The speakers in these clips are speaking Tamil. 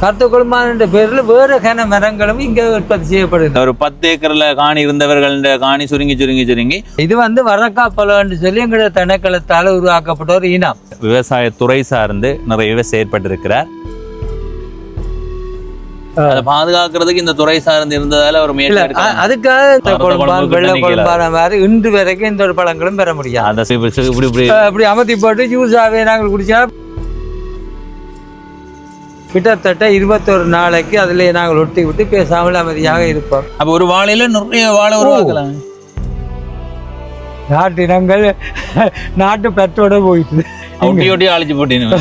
கருத்துக்கொள்மான பேரில் வேறு கன மரங்களும் இங்கே உற்பத்தி செய்யப்படுது. ஒரு 10 ஏக்கர்ல காணி இருந்தவர்கள் காணி சுருங்கி இது வந்து வரக்காப்பழம் சொல்லி எங்களுடைய திணைக்களத்தால் உருவாக்கப்பட்ட ஒரு இனம். விவசாயத்துறை சார்ந்து நிறையவே செயற்பட்டிருக்கிறார். அதை பாதுகாக்கிறதுக்கு இந்த துறை சார்ந்து இருந்ததால ஒரு அதுக்காக வெள்ள கொழும்பான மாதிரி இன்று வரைக்கும் இந்த ஒரு பழங்களும் பெற முடியாது. இப்படி அமர்த்தி போட்டு ஜூஸாவே நாங்கள் குடிச்சா கிட்டத்தட்ட 21 நாளைக்கு அதிலே நாங்கள் ஒட்டி விட்டு பேசாமல் அமைதியாக இருப்போம். அப்போ ஒரு வாழையில நிறைய வாழை உருவாக்கலாம். நாட்டு இனங்கள் நாட்டு பற்றோட போயிட்டு ஒட்டி அழைச்சி போட்டீங்க.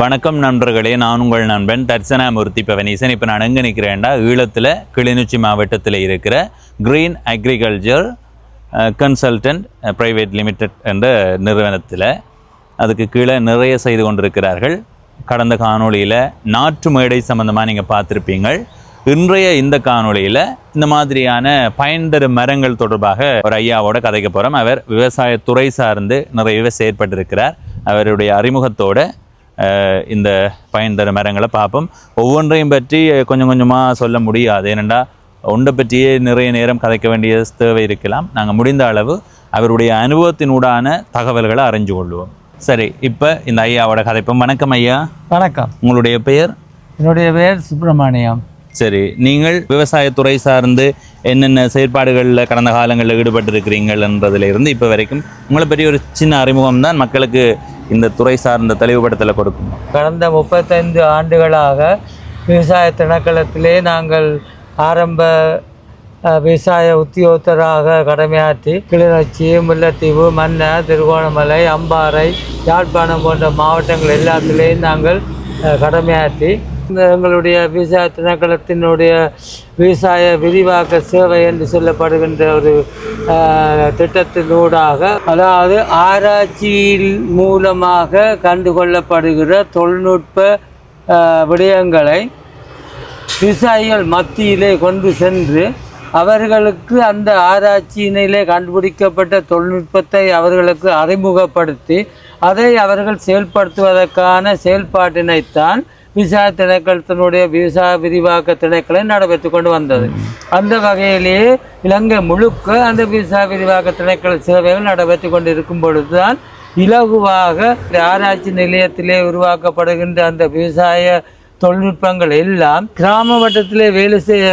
வணக்கம் நண்பர்களே, நான் உங்கள் நண்பன் தர்சனாமூர்த்தி பவனீசன். இப்போ நான் எங்கே நிற்கிறேன்டா, ஈழத்தில் கிளிநொச்சி மாவட்டத்தில் இருக்கிற green agriculture consultant private limited என்ற நிறுவனத்தில் அதுக்கு கீழே நிறைய செய்து கொண்டிருக்கிறார்கள். கடந்த காணொளியில் நாற்று மேடை சம்பந்தமாக நீங்கள் பார்த்துருப்பீங்கள். இன்றைய இந்த காணொளியில் இந்த மாதிரியான பயன்தரும் மரங்கள் தொடர்பாக ஒரு ஐயாவோட கதைக்க போகிறோம். அவர் விவசாயத்துறை சார்ந்து நிறையவே செயற்பட்டிருக்கிறார். அவருடைய அறிமுகத்தோடு இந்த பயன்தரும் மரங்களை பார்ப்போம். ஒவ்வொன்றையும் பற்றி கொஞ்சம் கொஞ்சமாக சொல்ல முடியாது, ஏனெண்டா ஒன்றை பற்றியே நிறைய நேரம் கதைக்க வேண்டிய தேவை இருக்கலாம். நாங்கள் முடிந்த அளவு அவருடைய அனுபவத்தினூடான தகவல்களை அறிஞ்சு கொள்வோம். சரி, இப்போ இந்த ஐயாவோட கதைப்போம். வணக்கம் ஐயா. வணக்கம். உங்களுடைய பெயர்? என்னுடைய பெயர் சுப்பிரமணியம். சரி, நீங்கள் விவசாயத்துறை சார்ந்து என்னென்ன செயற்பாடுகளில் கடந்த காலங்களில் ஈடுபட்டிருக்கிறீங்கன்றதுல இருந்து இப்போ வரைக்கும் உங்களை பற்றி ஒரு சின்ன அறிமுகம் தான் மக்களுக்கு இந்த துறை சார்ந்த தெளிவுபடுத்தலை கொடுக்கும். கடந்த 35 ஆண்டுகளாக விவசாய திணைக்களத்திலே நாங்கள் ஆரம்ப விவசாய உத்தியோகத்தராக கடமையாற்றி கிளிநொச்சி, முல்லைத்தீவு, மன்னார், திருகோணமலை, அம்பாறை, யாழ்ப்பாணம் போன்ற மாவட்டங்கள் எல்லாத்திலேயும் நாங்கள் கடமையாற்றி எங்களுடைய விவசாய திணைக்களத்தினுடைய விவசாய விரிவாக்க சேவை என்று சொல்லப்படுகின்ற ஒரு திட்டத்தினூடாக, அதாவது ஆராய்ச்சியின் மூலமாக கண்டுகொள்ளப்படுகிற தொழில்நுட்ப விடயங்களை விவசாயிகள் மத்தியிலே கொண்டு சென்று அவர்களுக்கு அந்த ஆராய்ச்சியினிலே கண்டுபிடிக்கப்பட்ட தொழில்நுட்பத்தை அவர்களுக்கு அறிமுகப்படுத்தி அதை அவர்கள் செயல்படுத்துவதற்கான செயல்பாட்டினைத்தான் விவசாய திணைக்களத்தினுடைய விவசாய விரிவாக்க திணைக்களம் நடைபெற்று கொண்டு வந்தது. அந்த வகையிலேயே இலங்கை முழுக்க அந்த விவசாய விரிவாக்க திணைக்கள சேவைகள் நடைபெற்று கொண்டு இருக்கும் பொழுதுதான் இலகுவாக ஆராய்ச்சி நிலையத்திலே உருவாக்கப்படுகின்ற அந்த விவசாய தொழில்நுட்பங்கள் எல்லாம் கிராம வட்டத்திலே வேலை செய்ய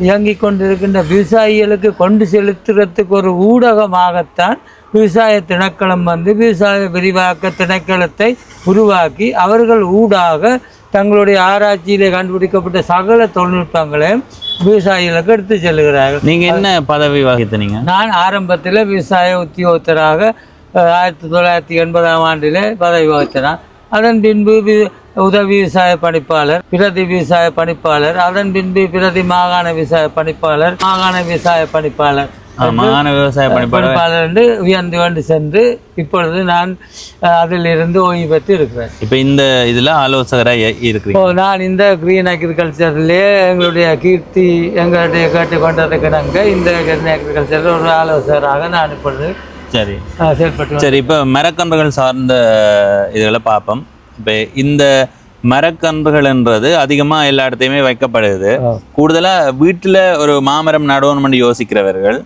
இயங்கிக் கொண்டிருக்கின்ற விவசாயிகளுக்கு கொண்டு செலுத்துறதுக்கு ஒரு ஊடகமாகத்தான் விவசாய திணைக்களம் வந்து விவசாய விரிவாக்க திணைக்களத்தை உருவாக்கி அவர்கள் ஊடாக தங்களுடைய ஆராய்ச்சியிலே கண்டுபிடிக்கப்பட்ட சகல தொழில்நுட்பங்களையும் விவசாயிகளுக்கு எடுத்து செல்கிறார்கள். நீங்கள் என்ன பதவி வகித்தீங்க? நான் ஆரம்பத்தில் விவசாய உத்தியோகத்தராக 1980ஆம் ஆண்டிலே பதவி வகித்தேன். அதன் பின்பு உதவி விவசாய பணிப்பாளர், பிரதி விவசாய பணிப்பாளர், அதன் பின்பு பிரதி மாகாண விவசாய பணிப்பாளர், மாகாண விவசாய பணிப்பாளர், மாகாண விவசாய பணிப்பாளர் என்று உயர்ந்து கொண்டு சென்று இப்பொழுது நான் அதிலிருந்து ஓய்வு பெற்று இருக்கிறேன். இப்போ இந்த இதில் ஆலோசகராக இருக்கிறேன். நான் இந்த கிரீன் அக்ரிகல்ச்சர்லேயே எங்களுடைய கீர்த்தி எங்களுடைய கேட்டுக்கொண்டதுக்கிடங்க இந்த கிரீன் அக்ரிகல்ச்சரில் ஒரு ஆலோசகராக நான் இப்பொழுது சரி செயல்பட்டு. சரி, இப்போ மரக்கன்றுகள் சார்ந்த இதுகளை பார்ப்போம். இப்போ இந்த மரக்கன்றுகள்ன்றது அதிகமாக எல்லா இடத்தையுமே வைக்கப்படுது. கூடுதலாக வீட்டில் ஒரு மாமரம் நடணும்னு யோசிக்கிறவர்கள்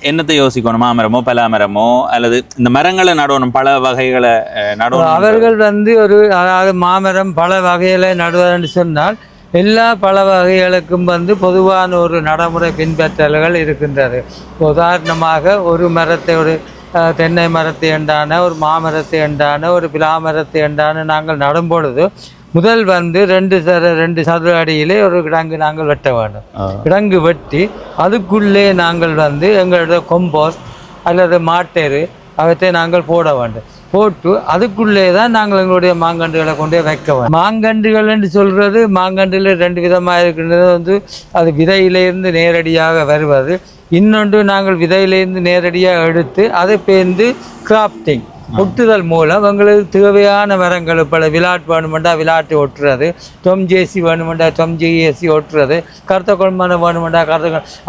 என்னத்தை யோசிக்கணும்? மாமரமோ பலாமரமோ அல்லது இந்த மரங்களை நடணும், பல வகைகளை நடணும். அவர்கள் வந்து ஒரு அதாவது மாமரம் பல வகைகளை நடுவதுன்னு சொன்னால் எல்லா பல வகைகளுக்கும் வந்து பொதுவான ஒரு நடைமுறை பின்பற்றல்கள் இருக்கின்றது. உதாரணமாக ஒரு மரத்தை, ஒரு தென்னை மரத்தை எண்டான, ஒரு மாமரத்தை எண்டான, ஒரு பிலாமரத்தை எண்டான நாங்கள் நடும் பொழுது முதல் வந்து 2 சதுர அடியிலே ஒரு கிடங்கு நாங்கள் வெட்ட வேண்டும். கிடங்கு வெட்டி அதுக்குள்ளே நாங்கள் வந்து எங்களுடைய கொம்போஸ்ட் அல்லது மாட்டேறு அவற்றை நாங்கள் போட வேண்டும். போட்டு அதுக்குள்ளே தான் நாங்கள் எங்களுடைய மாங்கன்றுகளை கொண்டே வைக்க வேண்டும். மாங்கன்றுகள் என்று சொல்கிறது, மாங்கன்றில் 2 விதமாக இருக்கின்றது. வந்து அது விதையிலிருந்து நேரடியாக வருவது, இன்னொன்று நாங்கள் விதையிலிருந்து நேரடியாக எடுத்து அதை பேர்ந்து கிராஃப்டிங், ஒட்டுதல் மூலம் எங்களுக்கு தேவையான மரங்கள் பல விளாட் வேணுமெண்டா விளாட்டு ஒட்டுறது, தொம் ஜேசி வேணுமெண்டா தொம் ஜேசி ஒட்டுறது, கருத்த கொள்மான வேணுமெண்டா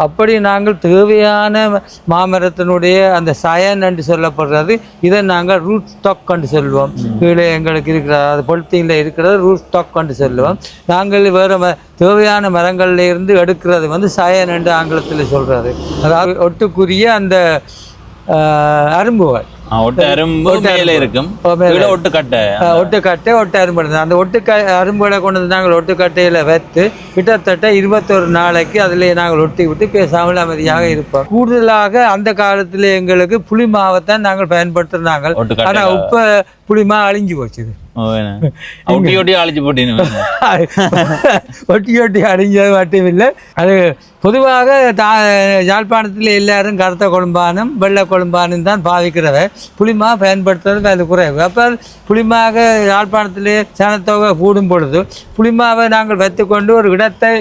அப்படி நாங்கள் தேவையான மாமரத்தினுடைய அந்த சயன் என்று சொல்லப்படுறது, இதை நாங்கள் ரூட் ஸ்டாக் என்று சொல்லுவோம். கீழே எங்களுக்கு இருக்கிற அது பொலித்தீனில் இருக்கிறது ரூட் ஸ்டாக் என்று சொல்லுவோம். நாங்கள் வேறு தேவையான மரங்கள்ல இருந்து எடுக்கிறது வந்து சயன் என்று ஆங்கிலத்தில் சொல்கிறது. அதாவது ஒட்டுக்குரிய அந்த அரும்புகள் இருக்கும் ஒட்டுக்கட்டை ஒட்டு அரும்பு. அந்த அரும்புகளை கொண்டு வந்து நாங்கள் ஒட்டுக்கட்டையில் வைத்து கிட்டத்தட்ட 21 நாளைக்கு அதிலே நாங்கள் ஒட்டி விட்டு பேசாமல் அமைதியாக இருப்போம். கூடுதலாக அந்த காலத்தில் எங்களுக்கு புளி மாவைத்தான் நாங்கள் பயன்படுத்துனாங்க. ஆனால் இப்போ புளிமா அழிஞ்சு போச்சுது. ஒட்டி ஒட்டி அழிஞ்சது மட்டும் இல்லை, அது பொதுவாக யாழ்ப்பாணத்தில் எல்லாரும் கருத்த கொழும்பானும் வெள்ளை கொழும்பானும் தான் பாவிக்கிறவர். புளிமா பயன்படுத்துறது அது குறைவு. அப்போ புளிமாக யாழ்ப்பாணத்திலே சனத்தொகை கூடும் பொழுது புளிமாவை நாங்கள் வைத்துக்கொண்டு ஒரு இடத்தை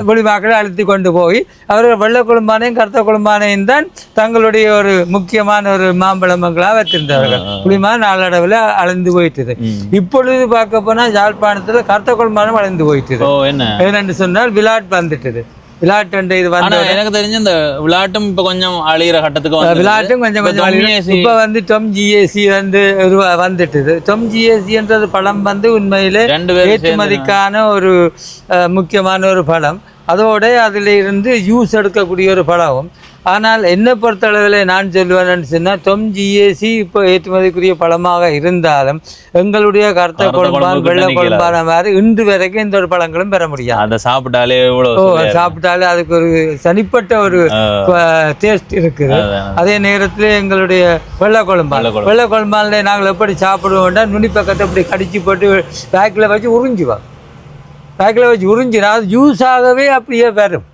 வெளிவாக்களை அழுத்தி கொண்டு போய் அவர்கள் வெள்ளை குழும்பானையும் கருத்த குழும்பானையும் தான் தங்களுடைய ஒரு முக்கியமான ஒரு மாம்பழமங்களாக வைத்திருந்தார்கள். புளிமா நாளடைவில் அழிந்து போயிட்டது. இப்பொழுது பார்க்க போனா யாழ்ப்பாணத்துல கருத்த குழும்பானம் அழிந்து போயிட்டது. என்னென்று சொன்னால் விளாட் வந்துட்டது. விளாட்டு இது வந்து எனக்கு தெரிஞ்ச இந்த விளாட்டும் இப்ப கொஞ்சம் அழிகிற கட்டத்துக்கு விளாட்டும் கொஞ்சம் இப்ப வந்து டொம் ஜிஏசி வந்து வந்துட்டுது. டொம் ஜிஏசின்றது பழம் வந்து உண்மையிலே ஏற்றுமதிக்கான ஒரு முக்கியமான ஒரு பழம். அதோட அதில் இருந்து ஜூஸ் எடுக்கக்கூடிய ஒரு பழம். ஆனால் என்னை பொறுத்தளவில் நான் சொல்லுவேன்னு சொன்னால் டொம் ஜிஏசி இப்போ ஏற்றுமதிக்குரிய பழமாக இருந்தாலும் எங்களுடைய கருத்த கொழும்பான் வெள்ளை கொழும்பான மாதிரி இன்று வரைக்கும் எந்த ஒரு பழங்களும் பெற முடியாது. அதை சாப்பிட்டாலே அதுக்கு ஒரு தனிப்பட்ட ஒரு டேஸ்ட் இருக்குது. அதே நேரத்தில் எங்களுடைய வெள்ளை கொழும்பான்ல நாங்கள் எப்படி சாப்பிடுவோம்னா நுனி பக்கத்தை அப்படி கடிச்சு போட்டு பேக்கில் வச்சு உறிஞ்சுவோம். பேக்கில் வச்சு உறிஞ்சினா அது ஜூஸாகவே அப்படியே வரும்.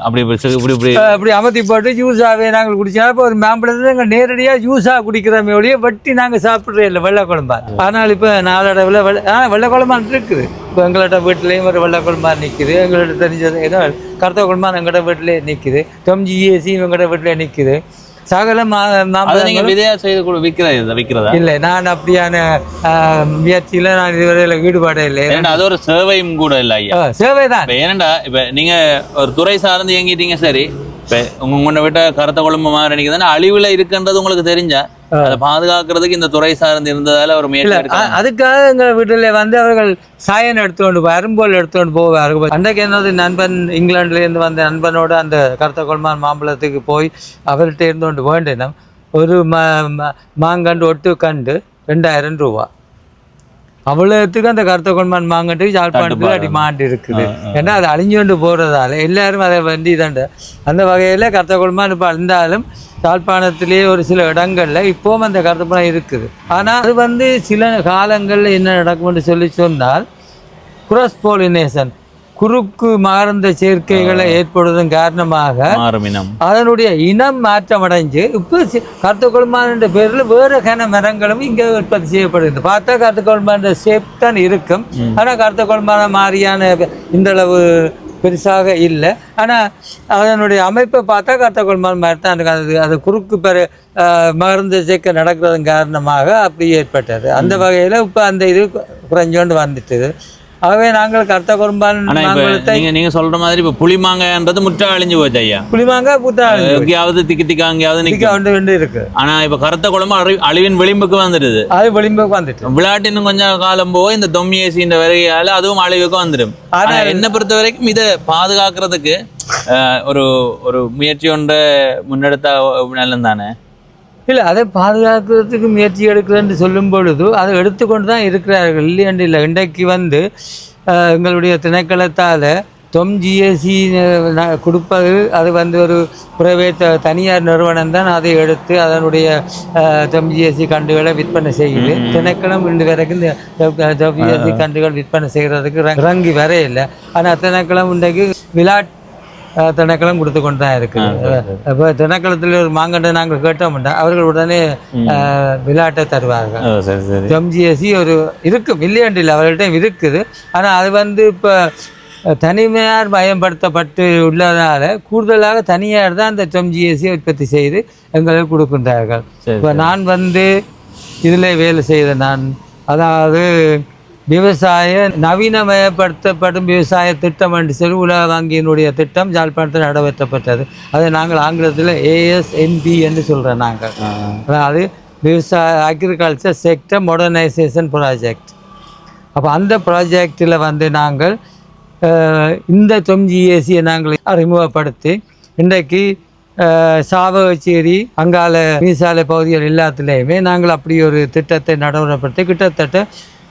அப்படி அமர்த்தி போட்டு ஜூஸாகவே நாங்கள் குடிச்சோம். இப்போ ஒரு மாம்பழத்தை நாங்கள் நேரடியாக ஜூஸாக குடிக்கிறோமே ஒழிய வெட்டி நாங்கள் சாப்பிட்றே இல்லை வெள்ளை குழம்பான். ஆனால் இப்போ நாளடைவில் வெள்ளை குழம்பான் இருக்குது. இப்போ எங்களோட வீட்டிலையும் ஒரு வெள்ளை குழம்பான் நிற்குது. எங்களோட தெரிஞ்சது ஏதோ கருத்த குழம்பான் எங்களோட வீட்டிலே நிற்குது. டொம் ஜிஏசி எங்களோட வீட்டிலே நிற்குது. சகல விற்கிறதா இல்லை, நான் அப்படியான முயற்சியில நான் இதுவரையில ஈடுபாடே இல்லை. அது ஒரு சேவையும் கூட இல்லை. சேவை தான். ஏனண்டா இப்ப நீங்க ஒரு துறை சார்ந்து இயங்கிட்டீங்க, சரி. இப்ப உங்க வீட்டை கருத்த குழம்பு மாதிரி நினைக்குதுன்னா அழிவுல இருக்குன்றது உங்களுக்கு தெரிஞ்சா அதை பாதுகாக்கிறதுக்கு இந்த துறை சார்ந்து இருந்ததால ஒரு முயற்சி. அதுக்காக எங்கள் வீட்டில் வந்து அவர்கள் சாயன் எடுத்துக்கொண்டு அரும்போல் எடுத்துக்கொண்டு போவார்கள். அன்றைக்கு என்னது நண்பன் இங்கிலாந்துலேருந்து வந்த நண்பனோட அந்த கருத்த கொள்மான் மாம்பழத்துக்கு போய் அவர்கிட்ட இருந்து கொண்டு வேண்டினோம். ஒரு மாங்கண்டு ஒட்டு கண்டு 2000 ரூபா. அவ்வளோத்துக்கு அந்த கருத்த கொள்மான் மாங்கட்டுக்கு யாழ்ப்பாணத்தில் அடிமாண்டு இருக்குது. ஏன்னா அது அழிஞ்சு கொண்டு போகிறதால எல்லாரும் அதை வண்டி தாண்ட அந்த வகையில் கருத்த கொள்மான் இப்போ அழிந்தாலும் யாழ்ப்பாணத்திலேயே ஒரு சில இடங்களில் இப்போவும் அந்த கருத்தப்பழம் இருக்குது. ஆனால் அது வந்து சில காலங்களில் என்ன நடக்கும்னு சொன்னால் குராஸ் பாலினேஷன் குறுக்கு மகரந்த சேர்க்கைகளை ஏற்படுவதன் காரணமாக அதனுடைய இனம் மாற்றமடைஞ்சு இப்போ கருத்த கொள்மான் என்ற பேரில் வேறு கன மரங்களும் இங்கே உற்பத்தி செய்யப்படுகிறது. பார்த்தா கருத்த கொள்மான் ஷேப் தான் இருக்கும். ஆனால் கருத்த கொள்மான மாதிரியான இந்தளவு பெருசாக இல்லை. ஆனால் அதனுடைய அமைப்பை பார்த்தா கருத்த கொள்மான் மாதிரி தான் இருக்குது. அது குறுக்கு மகரந்த சேர்க்கை நடக்கிறதன் காரணமாக அப்படி ஏற்பட்டது. அந்த வகையில் இப்போ அந்த இது குறைஞ்சோண்டு வந்துட்டுது. ஆகவே நாங்கள் கருத்த கொள்மான் நீங்க சொல்ற மாதிரி இப்ப புளிமாங்காய்ன்றது முற்றா அழிஞ்சு போச்சு ஐயா. புளிமாங்காய் எங்கேயாவது திக்கா எங்கேயாவது இருக்கு. ஆனா இப்ப கருத்த குழம்பு அழிவின் விளிம்புக்கு வந்துடுது. அது விளிம்புக்கு வந்துட்டு விளையாட்டு இன்னும் கொஞ்சம் காலம் போய் இந்த தொம்மியேசின்ற வரையால அதுவும் அழிவுக்கு வந்துடும். ஆனா என்ன பொறுத்த வரைக்கும் இதை பாதுகாக்கிறதுக்கு ஒரு ஒரு முயற்சி ஒன்றை முன்னெடுத்தா நல்லம் தானே. இல்லை, அதை பாதுகாக்கிறதுக்கு முயற்சி எடுக்கிறேன்னு சொல்லும் பொழுது அதை எடுத்துக்கொண்டு தான் இருக்கிறார்கள். இல்லையண்டு இல்லை. இன்றைக்கு வந்து எங்களுடைய திணைக்களத்தால் டொம் ஜிஎஸ்சி கொடுப்பது அது வந்து ஒரு பிரைவேட் தனியார் நிறுவனம் தான் அதை எடுத்து அதனுடைய டொம் ஜிஎஸ்சி கண்டுகளை விற்பனை செய்யுது. திணைக்களம் இன்று வரைக்கும் இந்த டொம் ஜிஎஸ்சி கண்டுகள் விற்பனை செய்கிறதுக்கு இறங்கி வர இல்லை. ஆனால் திணைக்களம் இன்றைக்கு விளாட் திணைக்களம் கொடுத்து கொண்டு தான் இருக்குது. இப்போ திணைக்களத்தில் ஒரு மாங்கண்டை நாங்கள் கேட்டோம்னா அவர்கள் உடனே விளையாட்டை தருவார்கள். டொம் ஜிஎஸ்சி ஒரு இருக்கும் இல்லையண்டு இல்லை, அவர்கள்ட்ட இருக்குது. ஆனால் அது வந்து இப்போ தனிமையார் பயன்படுத்தப்பட்டு உள்ளதால் கூடுதலாக தனியார் தான் அந்த டொம்ஜிஎஸ்சியை உற்பத்தி செய்து எங்களுக்கு கொடுக்கின்றார்கள். இப்போ நான் வந்து இதில் வேலை செய்த நான், அதாவது விவசாய நவீனமயப்படுத்தப்படும் விவசாய திட்டம் என்று சொல்லி உலக வங்கியினுடைய திட்டம் யாழ்ப்பாணத்தில் நிறைவேற்றப்பட்டது. அதை நாங்கள் ஆங்கிலத்தில் ASNP என்று சொல்கிறோம் நாங்கள். அதாவது விவசாய அக்ரிகல்ச்சர் செக்டர் மாடர்னைசேஷன் ப்ராஜெக்ட். அப்போ அந்த ப்ராஜெக்டில் வந்து நாங்கள் இந்த டொம்ஜிஎஸ்சியை நாங்கள் அறிமுகப்படுத்தி இன்றைக்கு சாவகச்சேரி அங்கால மீசாலை பகுதிகள் எல்லாத்துலேயுமே நாங்கள் அப்படி ஒரு திட்டத்தை நடைமுறைப்படுத்தி கிட்டத்தட்ட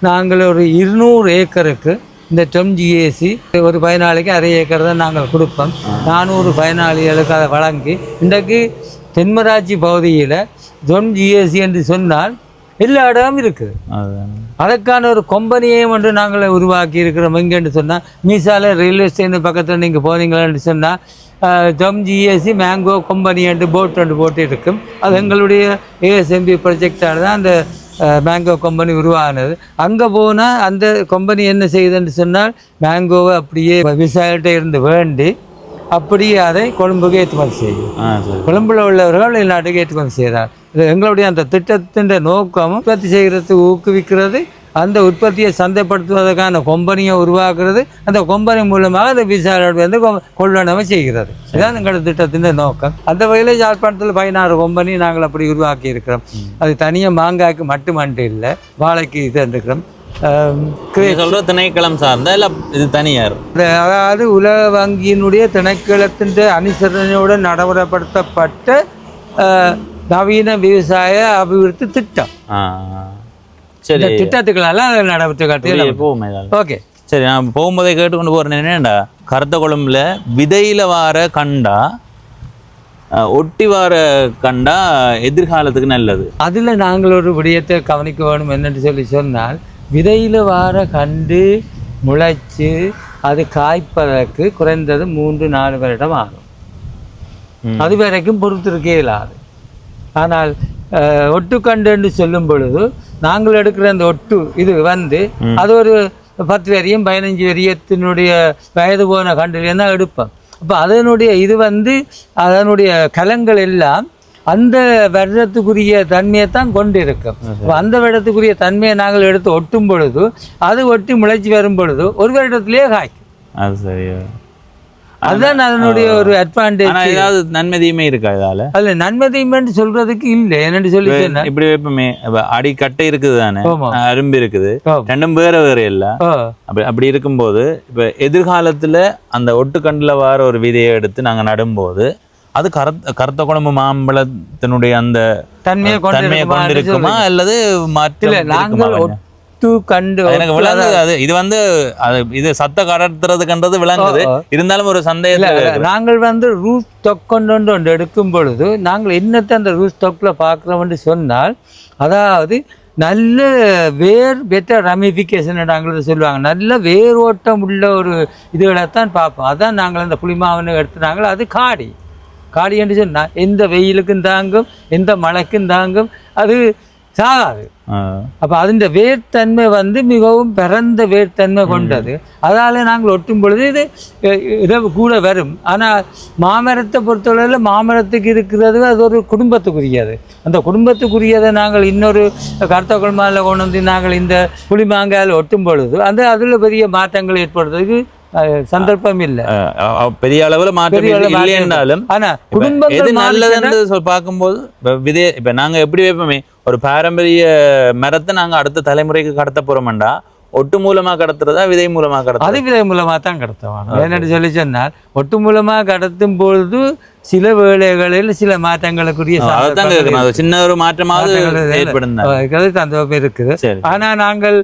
நாங்கள் ஒரு 200 ஏக்கருக்கு இந்த டொம்ஜிஎஸ்சி ஒரு பயனாளிக்கு அரை ஏக்கர் தான் நாங்கள் கொடுப்போம். 400 பயனாளிகளுக்கு அதை வழங்கி இன்றைக்கு தென்மராட்சி பகுதியில் டொம்ஜிஎஸ்சி என்று சொன்னால் எல்லா இடமும் இருக்குது. அதற்கான ஒரு கம்பெனியையும் ஒன்று நாங்கள் உருவாக்கி இருக்கிறோம். எங்கேன்னு சொன்னால் மீசாலை ரயில்வே ஸ்டேஷன் பக்கத்தில் நீங்கள் போனீங்கன்னு சொன்னால் டொம்ஜிஎஸ்சி மேங்கோ கம்பெனி என்று போட்டு இருக்கும். அது எங்களுடைய ASNP ப்ராஜெக்டால் தான் அந்த மேங்கோ கம்பெனி உருவானது. அங்கே போனால் அந்த கம்பெனி என்ன செய்யுதுன்னு சொன்னால் மேங்கோவை அப்படியே விவசாயிகிட்ட இருந்து வேண்டி அப்படியே அதை கொழும்புக்கு ஏற்றுமதி செய்யும். கொழும்பில் உள்ளவர்கள் வெளிநாட்டுக்கு ஏற்றுமதி செய்கிறார். இது எங்களுடைய அந்த திட்டத்தின் நோக்கமும் உற்பத்தி செய்கிறதுக்கு ஊக்குவிக்கிறது, அந்த உற்பத்தியை சந்தைப்படுத்துவதற்கான கம்பெனியை உருவாக்குறது, அந்த கம்பெனி மூலமாக அந்த விவசாயிகள் வந்து கொள்வனவை செய்கிறது. இதுதான் எங்களோட திட்டத்தின் நோக்கம். அந்த வகையில் யாழ்ப்பாணத்தில் 16 கம்பெனி நாங்கள் அப்படி உருவாக்கி இருக்கிறோம். அது தனியாக மாங்காய்க்கு மட்டுமன்று இல்லை, வாழைக்கு இது இருக்கிறோம். திணைக்களம் சார்ந்த இல்லை இது தனியார், அதாவது உலக வங்கியினுடைய திணைக்களத்தின் அனுசரணையுடன் நடைமுறைப்படுத்தப்பட்ட நவீன விவசாய அபிவிருத்தி திட்டம். சரி, திட்டத்துக்களால் நடைபெற்ற காட்டு. ஓகே, சரி. நான் போகும்போதே கேட்டுக்கொண்டு போகிறேன் என்னடா, கருத்த குழம்புல விதையில் வார கண்டா ஒட்டி வார கண்டா எதிர்காலத்துக்கு நல்லது. அதில் நாங்கள் ஒரு விடயத்தை கவனிக்க வேணும். என்னென்னு சொன்னால் விதையில் வார கண்டு முளைச்சு அது காய்ப்பதற்கு குறைந்தது 3-4 வருடம் ஆகும். அது வரைக்கும் பொறுத்திருக்கே இல்லாது. ஆனால் ஒட்டுக்கண்டு சொல்லும் பொழுது நாங்கள் எடுக்கிற அந்த ஒட்டு இது வந்து அது ஒரு 10 வரையும் 15 வரியத்தினுடைய வயது போன கண்டுலேருந்து தான் எடுப்போம். அப்போ அதனுடைய இது வந்து அதனுடைய கலங்கள் எல்லாம் அந்த வருடத்துக்குரிய தன்மையை தான் கொண்டு இருக்கும். அந்த வருடத்துக்குரிய தன்மையை நாங்கள் எடுத்து ஒட்டும் பொழுது அது ஒட்டி முளைச்சி வரும் பொழுது ஒரு வருடத்திலேயே காய்க்கும். அது சரியா, அதுதான் அதனுடைய ஒரு அட்வான்டேஜ். ஏதாவது நன்மதியுமே இருக்கா இதால? அதுல நன்மதியுமே சொல்றதுக்கு இல்லை. என்னன்னு சொல்லி இப்படி வைப்போமே, அடி கட்டை இருக்குது தானே, அரும்பு இருக்குது, ரெண்டும் வேற வேற இல்ல. அப்படி இருக்கும்போது இப்ப எதிர்காலத்துல அந்த ஒட்டுக்கண்டுல வர ஒரு விதையை எடுத்து நாங்க நடும்போது அது கருத்த குழம்பு மாம்பழத்தினுடைய அந்த தன்மையை கொண்டிருக்குமா அல்லது மற்ற? நாங்கள் கண்டு எனக்கு விளங்குது. அது இது வந்து இது சத்த கடத்துறதுன்றது விளங்குது. இருந்தாலும் ஒரு சந்தேகத்தில் நாங்கள் வந்து ரூஸ் தொக்கொண்டு ஒன்று எடுக்கும் பொழுது நாங்கள் என்னத்தை அந்த ரூஸ் தொக்கில் பார்க்குறோம்னு சொன்னால், அதாவது நல்ல பெட்டர் ரமிஃபிகேஷன் நாங்கள் சொல்லுவாங்க. நல்ல வேரோட்டம் உள்ள ஒரு இதுகளைத்தான் பார்ப்போம். அதான் நாங்கள் அந்த புளிமாவனை எடுத்துனாங்க. அது காடி என்று சொன்னால் எந்த வெயிலுக்கும் தாங்கும், எந்த மழைக்கும் தாங்கும், அது சாகாது. அப்போ அதன் வேர்த்தன்மை வந்து மிகவும் பிறந்த வேர்த்தன்மை கொண்டது. அதால் நாங்கள் ஒட்டும் பொழுது இது கூட வரும். ஆனால் மாமரத்தை பொறுத்தவரையில் மாமரத்துக்கு இருக்கிறது அது ஒரு குடும்பத்துக்குரியது. அந்த குடும்பத்துக்குரியதை நாங்கள் இன்னொரு கருத்த குழம்பாவில் கொண்டு வந்து நாங்கள் இந்த புளிமாங்காயில் ஒட்டும் பொழுது அதில் பெரிய மாற்றங்கள் ஏற்படுறதுக்கு சந்தர்ப்பம் இல்லை. பெரிய அளவில் மாற்றம் இல்லை என்றாலும் ஆனால் குடும்பம் நல்லதுன்னு பார்க்கும்போது விதை இப்போ நாங்கள் எப்படி வைப்போமே, ஒரு பாரம்பரிய மரத்தை நாங்கள் அடுத்த தலைமுறைக்கு கடத்த போகிறோம்டா, ஒட்டு மூலமாக கடத்துறதா விதை மூலமாக கடத்துறது? அது விதை மூலமாக தான் கடத்துவாங்க. என்னென்னு சொல்லி சொன்னால் ஒட்டு மூலமாக கடத்தும் பொழுது சில வேளைகளில் சில மாற்றங்களுக்குரிய சின்ன ஒரு மாற்றமாக சந்தோஷம் இருக்குது. ஆனால் நாங்கள்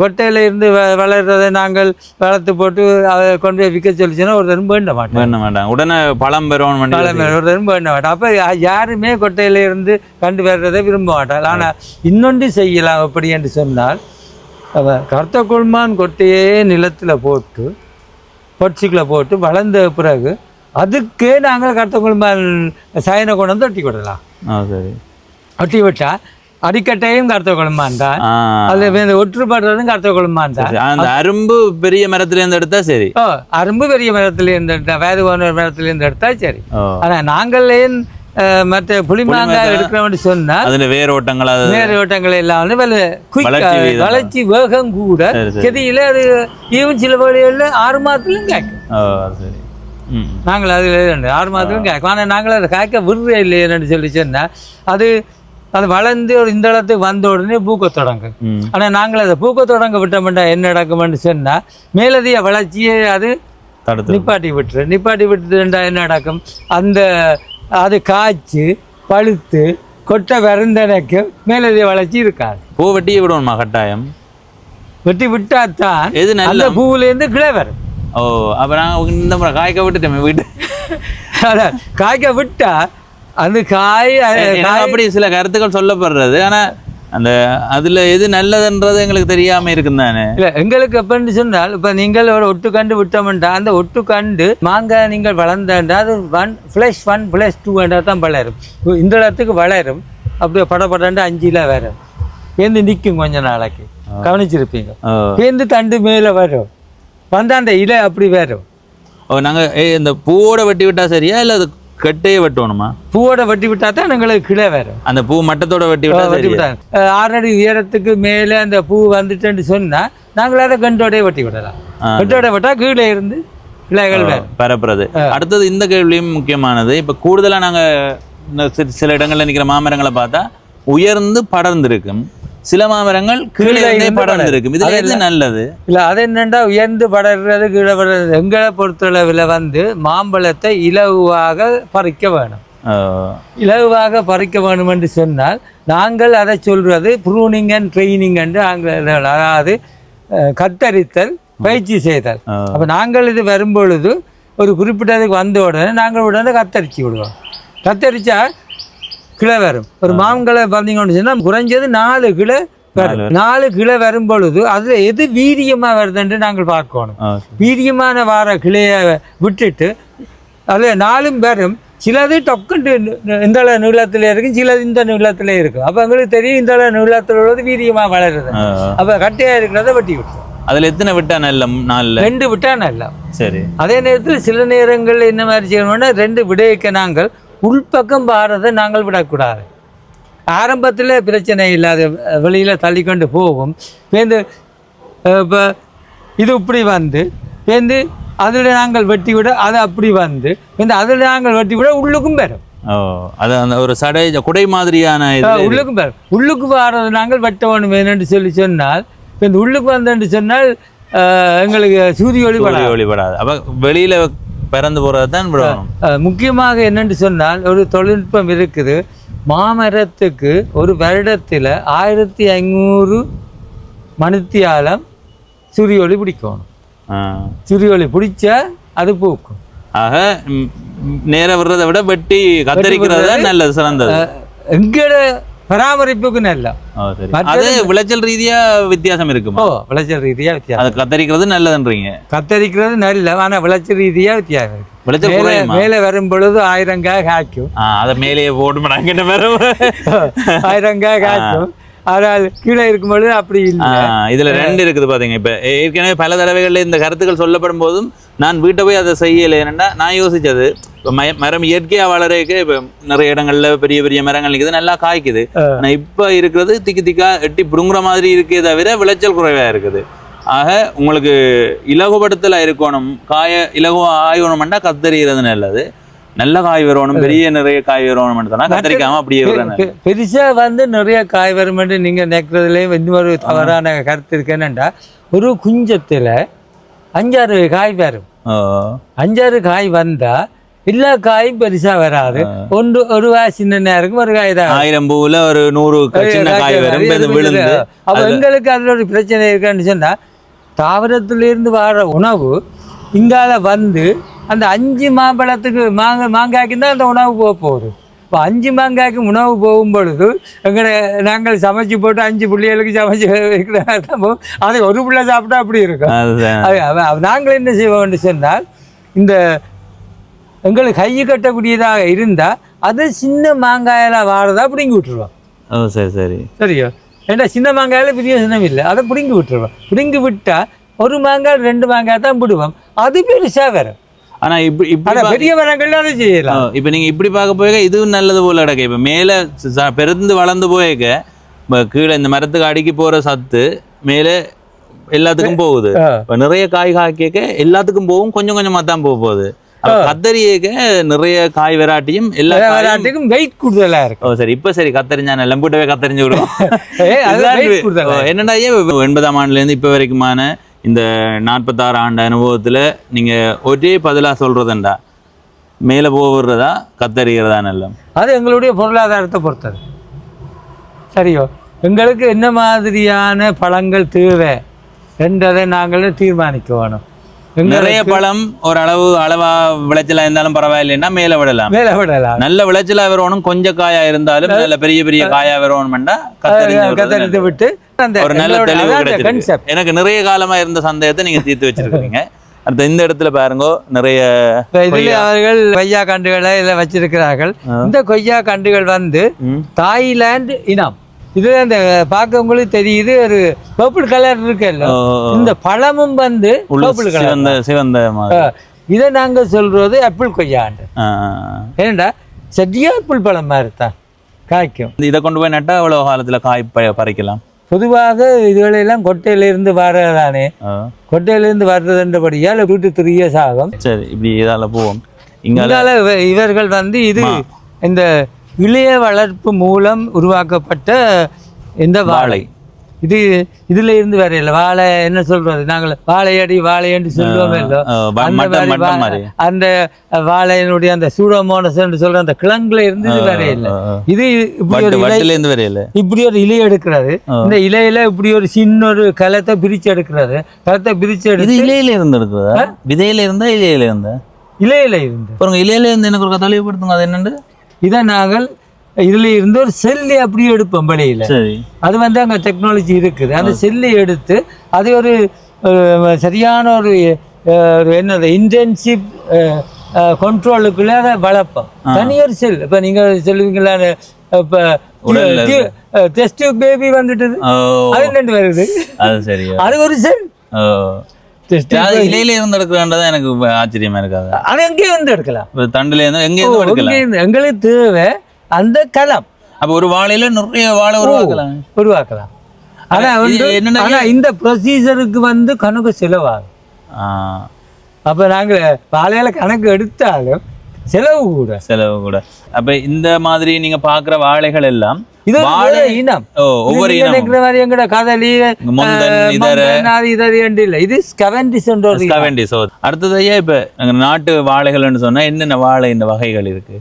கொட்டையில இருந்து வளர்றதை நாங்கள் வளர்த்து போட்டு அதை கொண்டு போய் விற்க சொல்லிச்சுன்னா ஒரு தரும் வேண்ட மாட்டேன். உடனே பழம் பெறும் ஒரு தரும் வேண்ட மாட்டேன். அப்போ யாருமே கொட்டையில இருந்து கண்டு வர்றதை விரும்ப மாட்டாங்க. ஆனால் இன்னொன்று செய்யலாம். எப்படி என்று சொன்னால், கருத்த குழம்பான் கொட்டையே நிலத்தில் போட்டு பொட்சிக்கில் போட்டு வளர்ந்த பிறகு அதுக்கே நாங்கள் கருத்த குழம்பான் சயனை கொண்டு வந்து ஒட்டி விடலாம். சரி, ஒட்டி விட்டால் அடிக்கட்டையும் கருத்த குழம்பான் தான், அது ஒற்றுப்படுறதும் கருத்த குழம்பான் தான். அந்த அரும்பு பெரிய மரத்துல இருந்து எடுத்தா சரி. அரும்பு பெரிய மரத்துல இருந்து எடுத்தா, வயது போன மரத்துல இருந்து எடுத்தா சரி. ஆனா நாங்களே மற்ற புளிமாங்காய் எடுக்கிறோம்னு சொன்னா அதுல வேரோட்டங்கள் எல்லாம் வளர்ச்சி வேகம் கூட கெதியில அது ஈவன் சில வழிகள்ல 6 மாதத்துலயும் காய்க்கும். நாங்கள் அது 6 மாதத்துலயும் காய்க்கும். ஆனால் நாங்கள் அதை காய்க்க விடுற இல்லைன்னு சொல்லி சொன்னா அது வளர்ந்து ஒரு இந்த இடத்துக்கு வந்த உடனே பூக்க தொடங்கும். ஆனா நாங்கள் அதை பூக்க தொடங்க விட்டோம்னா என்ன நடக்கும்னு சொன்னா மேலதிக வளர்ச்சியை அது நிப்பாட்டி விட்டுருந்தா என்ன நடக்கும், அந்த அது காய்ச்சி பழுத்து கொட்டை விறந்தனைக்கு மேலதிக வளர்ச்சி இருக்காது. பூ வெட்டியே விடுவோம்மா கட்டாயம். வெட்டி விட்டாத்தான் அந்த பூவிலேருந்து கிளை வரும். அப்போ நாங்கள் இந்த முறை காய்க்க விட்டுட்டோமே வீட்டு. அதான் காய்க்க விட்டா அந்த காய் அப்படி சில கருத்துக்கள் சொல்லப்படுறது. ஆனால் அந்த அதில் எது நல்லதுன்றது எங்களுக்கு தெரியாமல் இருக்கும் தானே. இல்லை எங்களுக்கு எப்படின்னு சொன்னால், இப்போ நீங்கள் ஒரு ஒட்டுக்கண்டு விட்டோம்டா அந்த ஒட்டுக்கண்டு மாங்காய் நீங்கள் வளர்ந்தாண்டா அது 1+1+2 தான் வளரும். இந்த இடத்துக்கு வளரும் அப்படியே படப்படாண்டு 5 வரும். பேருந்து நிற்கும் கொஞ்ச நாளைக்கு, கவனிச்சிருப்பீங்க. பேருந்து தண்டு மேலே வரும், வந்தா அந்த இலை அப்படி வரும். நாங்கள் இந்த பூவோட வெட்டி விட்டா சரியா இல்லை அது கட்டையே வெட்டணுமா? பூவோட வெட்டி விட்டா தான் எங்களுக்கு கிளை வரும். அந்த பூ மட்டத்தோட வெட்டி விட்டா 6 அடி உயரத்துக்கு மேலே அந்த பூ வந்துட்டுன்னு சொன்னா நாங்கள் அதை கண்டோடய வெட்டி விடலாம். கண்டோட விட்டா கீழே இருந்து கிளைகள் பரப்புறது. அடுத்தது இந்த கேள்வியும் முக்கியமானது. இப்போ கூடுதலாக நாங்கள் சில இடங்கள்ல நிற்கிற மாமரங்களை பார்த்தா உயர்ந்து படர்ந்திருக்கும், சில மாமரங்கள் கீழே படர்ந்திருக்கும். இதுல எது நல்லது? இல்லை அது என்னண்டா உயர்ந்து படர்றது கீழே படர்றது. எங்களை பொறுத்தளவில் மாம்பழத்தை இலகுவாக பறிக்க வேணும். இலகுவாக பறிக்க வேணும் என்று சொன்னால் நாங்கள் அதை சொல்றது ப்ரூனிங் அண்ட் ட்ரெயினிங் என்று ஆங்கில, அதாவது கத்தரித்தல் பயிற்சி செய்தல். அப்போ நாங்கள் இது வரும்பொழுது ஒரு குறிப்பிட்டதுக்கு வந்த உடனே நாங்கள் உடனே கத்தரிச்சு விடுவோம். கத்தரிச்சா கிளை வரும். ஒரு மாங்கலை பார்த்தீங்கன்னு சொன்னால் குறைஞ்சது 4 கிளை வரும். 4 கிளை வரும் பொழுது அதில் எது வீரியமாக வருதுன்னு நாங்கள் பார்க்கணும். வீரியமான வார கிளையை விட்டுட்டு அதில் 4 வரும். சிலது டொக்குண்டு இந்த நீளத்தில் இருக்கும், சிலது இந்த நீளத்தில் இருக்கும். அப்போ எங்களுக்கு தெரியும் இந்த நீளத்தில் உள்ளது வீரியமாக வளருது. அப்போ கட்டையாக இருக்கிறத வெட்டி விட்டுரும். அதில் எத்தனை விட்டா நல்ல? 2 விட்டா நல்லா. சரி. அதே நேரத்தில் சில நேரங்களில் என்ன மாதிரி செய்யணும்னா 2 விடைக்க நாங்கள் உள்பக்கம் பாரதை நாங்கள் விடக்கூடாது. ஆரம்பத்தில் பிரச்சனை இல்லாத வெளியில் தள்ளிக்கொண்டு போகும். பேருந்து இப்போ இது இப்படி வந்து பேருந்து அதில் நாங்கள் வெட்டி விட அது அப்படி வந்து அதில் நாங்கள் வெட்டி விட உள்ளுக்கும் பெறும். அது அந்த ஒரு சடை குடை மாதிரியான உள்ளுக்கும் பெறும். உள்ளுக்கு வாரது நாங்கள் வெட்ட வேணும் என்று சொல்லி சொன்னால் இப்போ இந்த உள்ளுக்கு வந்தேன்னு சொன்னால் எங்களுக்கு சூரிய ஒளிபடாது. அப்போ வெளியில் பறந்து போகிறது தான் விடணும். முக்கியமாக என்னென்று சொன்னால் ஒரு தொழில்நுட்பம் இருக்குது. மாமரத்துக்கு ஒரு வருடத்தில் 1500 மணித்தியாலம் சூரிய ஒளி பிடிக்கணும். சூரிய ஒளி பிடிச்சா அது பூக்கும். ஆக நேரம் வர்றதை விட வெட்டி கத்தரிக்கிறது தான் நல்லது, சிறந்தது. எங்கட பராமரிப்புக்கு நல்ல. அது விளைச்சல் ரீதியா வித்தியாசம் இருக்குமா? விளைச்சல் ரீதியா வித்தியாசம். அது கத்தரிக்கிறது நல்லதுன்றீங்க? கத்தரிக்கிறது நல்ல, ஆனா விளைச்சல் ரீதியா வித்தியாசம் இருக்கு. விளைச்சல் மேலே வரும் பொழுது 1000 காய் காய்க்கும். அதை மேலேயே போட்டு 1000 காய் காய்க்கும். ஆனால் கீழே இருக்கும் பொழுது அப்படி இல்லை. இதுல 2 இருக்குது பாத்தீங்க. இப்ப ஏற்கனவே பல தடவைகள்ல இந்த கருத்துக்கள் சொல்லப்படும் போதும் நான் வீட்டை போய் அதை செய்யலை. என்னன்னா நான் யோசிச்சது, இப்போ மரம் இயற்கையாக வளரக்கு இப்போ நிறைய இடங்கள்ல பெரிய பெரிய மரங்கள் நிற்குது, நல்லா காய்க்குது. ஆனால் இப்போ இருக்கிறது திக்கா எட்டி பிடுங்குற மாதிரி இருக்கே தவிர விளைச்சல் குறைவாக இருக்குது. ஆக உங்களுக்கு இலகுபடுத்தல இருக்கணும், இலகுவாக ஆயணும்னா கத்தரிகிறது நல்லது. நல்ல காய் வரணும், பெரிய நிறைய காய் வரணும் சொன்னா கத்தரிக்காம அப்படியே பெருசா நிறைய காய் வரும் என்று நீங்க நினைக்கிறதுலேயும் இன்னொரு தவறான கருத்து இருக்கு. என்னண்டா ஒரு குஞ்சத்துல 5-6 காய் வரும். 5-6 காய் வந்தா எல்லா காயும் பெருசா வராது. ஒரு காய் சின்ன இருக்கும், ஒரு காய் தான். 1000 பூவில் ஒரு 100 சின்ன காய் வரும். அப்ப எங்களுக்கு அதுல ஒரு பிரச்சனை இருக்குன்னு சொன்னா தாவரத்திலிருந்து வர உணவு இங்கால அந்த 5 மாம்பழத்துக்கு மாங்காய்க்கு தான் அந்த உணவு போகுது. இப்போ 5 மாங்காய்க்கு உணவு போகும் பொழுது நாங்கள் சமைச்சு போட்டு 5 பிள்ளைகளுக்கு சமைச்சு வைக்கிறோம். அதை ஒரு பிள்ளை சாப்பிட்டா அப்படி இருக்கும். நாங்கள் என்ன செய்வோம்னு சொன்னால் இந்த எங்களுக்கு கை கட்டக்கூடியதாக இருந்தால் அது சின்ன மாங்காயெல்லாம் வாரதா பிடிங்கி விட்டுருவோம். ஓ சரி சரி சரியோ. ஏன்னா சின்ன மாங்காயில் பிரயோஜனம் இல்லை, அதை பிடுங்கி விட்டுருவோம். பிடுங்கி விட்டா ஒரு மாங்காய் 2 மாங்காய் தான் பிடுவோம், அது பெருசா வரும். ஆனா இப்படி இப்படி பெரிய மரங்கள்லாம் அதை செய்யலாம். இப்ப நீங்க இப்படி பார்க்க போய் இதுவும் நல்லது போல கிடக்கு. இப்ப மேல பெருந்து வளர்ந்து போயிருக்க கீழே இந்த மரத்துக்கு அடிக்கி போற சத்து மேலே எல்லாத்துக்கும் போகுது. இப்ப நிறைய காய் காய்க்க எல்லாத்துக்கும் போகும், கொஞ்சம் கொஞ்சமா தான் போகுது. கத்தரிக்க நிறைய காய் வெராட்டியும் எல்லா வெராட்டிக்கும் வெயிட் கூடுதலா இருக்கு. ஓ சரி, இப்ப சரி கத்தரிஞ்சா நல்லா போட்டவே கத்தரிஞ்சு விடுவோம். என்னடா 80ஆம் ஆண்டுல இருந்து இப்ப வரைக்குமான இந்த 46 ஆண்டு அனுபவத்துல நீங்க ஒரே பதிலா சொல்றதுண்டா மேல போடுறதா கத்தரிக்கிறதா நல்ல? அது எங்களுடைய பொருளாதாரத்தை பொறுத்தது. சரியோ, எங்களுக்கு என்ன மாதிரியான பழங்கள் தேவை என்றதை நாங்கள் தீர்மானிக்க வேணும். நிறைய பழம் ஒரு அளவா விளைச்சலா இருந்தாலும் பரவாயில்லைன்னா மேல விடலாம். நல்ல விளைச்சலா வரணும், கொஞ்சம் காயா இருந்தாலும் நல்ல பெரிய பெரிய காயா வரணும்னா கத்தரித்து விட்டு ஒரு நல்ல தெளிவு கிடைச்சிருக்கு. எனக்கு நிறைய காலமா இருந்த சந்தேகத்தை நீங்க தீர்த்து வச்சிருக்கீங்க. அடுத்த இந்த இடத்துல பாருங்க, நிறைய அவர்கள் கொய்யா கண்டுகளை இதில் வச்சிருக்கிறார்கள். இந்த கொய்யா கண்டுகள் வந்து தாய்லாந்து இனம். இது அந்த பார்க்க உங்களுக்கு தெரியுது, ஒரு பர்பிள் கலர் இருக்குல்ல, இந்த பழமும் வந்து பர்பிள் கலர் சிவந்த. இதை நாங்கள் சொல்றது ஆப்பிள் கொய்யாண்டு. ஏன்டா சரியா ஆப்பிள் பழம் மாதிரி தான் காய்க்கும். இதை கொண்டு போய் நட்டா எவ்வளவு காலத்துல காய் பறிக்கலாம்? பொதுவாக இதுகளெல்லாம் கொட்டையிலிருந்து வர்றதானே, கொட்டையிலிருந்து வர்றதுன்றபடியால் 2 to 3 years ஆகும். சரி, இப்படி இதால போவோம். இங்கால இவர்கள் வந்து இது இந்த இளைய வளர்ப்பு மூலம் உருவாக்கப்பட்ட இந்த வாழை. இது இதுல இருந்து வரையில வாழை என்ன சொல்றது, நாங்கள் வாழையடி வாழையன்னு சொல்லுவோமே இல்லை, அந்த வாழையினுடைய அந்த சூடோமோனஸ் என்று சொல்ற அந்த கிழங்குல இருந்து இது வரையில. இது இப்படி ஒரு இலை எடுக்கிறது, இந்த இலையில இப்படி ஒரு சின்ன ஒரு களத்தை பிரிச்சு எடுக்கிறது. களத்தை பிரிச்சு எடுத்து இலையில இருந்து எடுக்கிறதா, விதையில இருந்தா இலையில இருந்தா? இலையில இருந்து. இலையில இருந்து எனக்கு ஒரு தெளிவுபடுத்துங்க, அது என்னண்டு? இதை நாங்கள் இதுல இருந்து ஒரு செல்லி அப்படியே எடுப்போம் வெளியில. அது வந்து அங்கே டெக்னாலஜி இருக்குது. அந்த செல்லை எடுத்து அது ஒரு சரியான ஒரு என்னது இன்டென்சிவ் கண்ட்ரோலுக்குள்ள அதை வளர்ப்போம். தனியொரு செல். இப்போ நீங்க சொல்லுவீங்களா, இப்போ டெஸ்ட் பேபி வந்துட்டு அது 2 வருது, அது ஒரு செல். இலையில இருந்து எடுக்கிறதா எனக்கு ஆச்சரியமா இருக்காது. அது எங்கேயும் வந்து எடுக்கலாம், தண்டுல இருந்து எங்கேயும் எடுக்கலாம். எங்களுக்கு தேவை அந்த களம். அப்ப ஒரு வாழையில நிறைய வாழை உருவாக்கலாம். ஆனா இந்த ப்ரொசீஜருக்கு வந்து கணக்கு செலவாகும். அப்ப நாங்க வாழையில கணக்கு எடுத்தாலும் செலவு கூட. அப்ப இந்த மாதிரி நீங்க பாக்குற வாழைகள் எல்லாம் இது இனம். ஒவ்வொரு இனம் எங்கட கதலி இல்ல, இது ஸ்கவெண்டிஸ். அடுத்தது இப்ப நாட்டு வாழைகள்னு சொன்னா என்னென்ன வாழை இந்த வகைகள் இருக்கு?